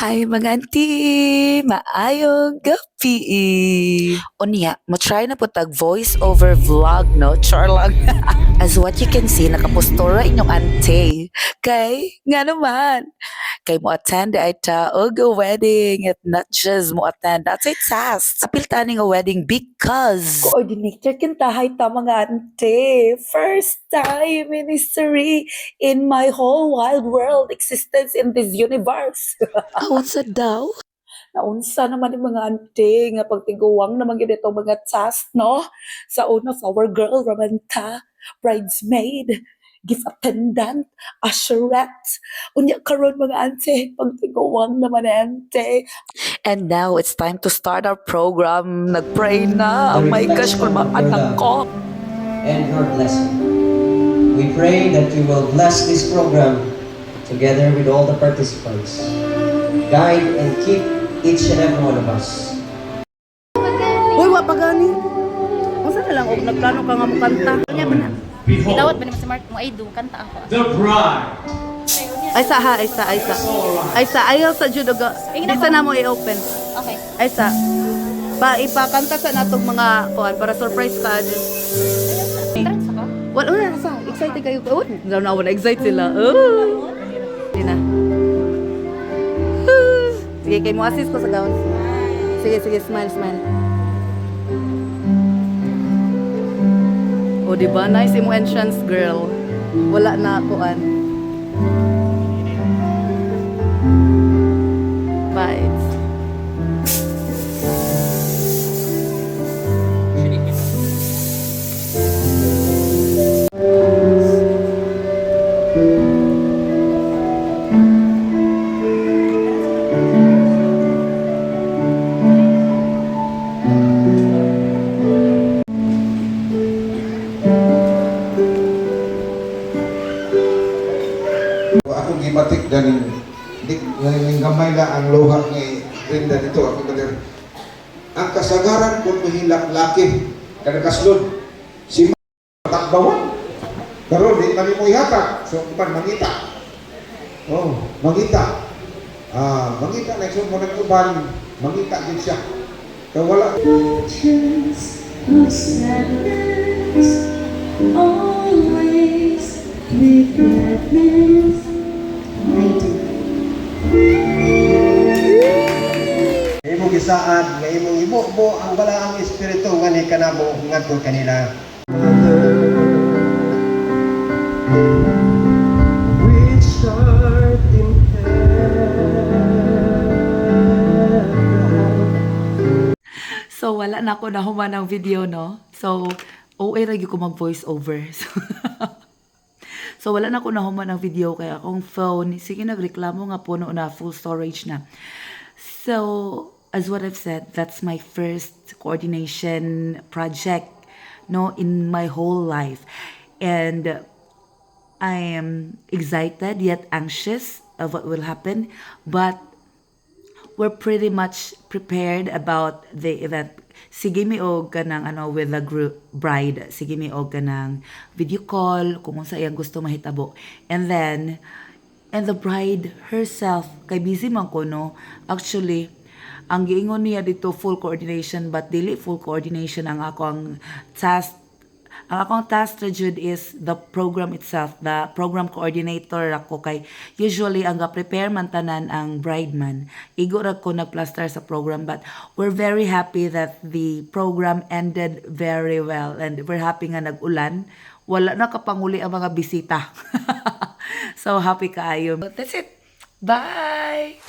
Hi mga auntie! Maayong gabi! Unya, mo-try na po tag voice over vlog, no? Char lang. As what you can see, nakapostura inyong auntie. Kay, nga naman, kay mo attend ay taog a wedding at not just mo attend. That's a task. Apil tani nga wedding because coordinator kintahay ta mga ante. First time in history in my whole wild world existence in this universe. Unsa daw? Naunsa naman yung mga ante nga pagtiguwang naman gid itong mga task, no? Sa una, flower girl, ramanta, bridesmaid, gift attendant, usherette. Unya karon mga ante, pagtiguwang naman ante. And now it's time to start our program. Nagpray na. Oh my gosh, kung mga anak ko. And your blessing. We pray that you will bless this program together with all the participants. Guide and keep each and every one of us. Uy, wa pa gani. Unsa na lang og nagplano ka nga mo kanta? Kanya ba na? Gidawat ba naman si Mark mo ay do kanta ako. The bride. Aysa ha, aysa. Aysa ayaw sa judo ga. Isa na mo i-open. Okay. Aysa. Ipakanta sa natong mga kuan para surprise ka. Trans ako. Wala sa excited kayo. Oh, na excited sila. Oh. Di na. Sige, kay mo assist ko sa gown. Sige, smile. O, diba? Nice imong entrance, girl. Wala na kuan. Vibes. Ako gibatik ganing ning gamay la ang luha ni Brenda dito ako kader. Ang kasagaran kung mahilak laki kada kaslod si takbawan. Pero di kami mo ihata. So kuan mangita. Oh, mangita. Mangita na so mo nagkuban, mangita gid siya. Kaya wala always with gladness I do. Imong gisaad nga imong ibubo ang balaang espiritu nga ni kanamo ngadto kanila. Which art in So, wala na ako nahuman ng video, no? So, OA lagi ko mag-voice over. So, wala na ako nahuman ng video kaya akong phone. Sige, nagreklamo nga puno na full storage na. So, as what I've said, that's my first coordination project, no, in my whole life. And I am excited yet anxious of what will happen. But we're pretty much prepared about the event. Sige mi og kanang with the group bride. Sige mi og kanang video call kung unsa iyang gusto mahitabo. And the bride herself kay busy man ko, no. Actually, ang giingon niya dito full coordination but dili full coordination ang akong task. Ang akong task to Jude is the program itself, the program coordinator ako kay usually ang ga-prepare man tanan ang bride man. Igo ra ko nagplaster sa program but we're very happy that the program ended very well and we're happy nga nag-ulan. Wala na kapanguli ang mga bisita. So happy kaayo. That's it. Bye!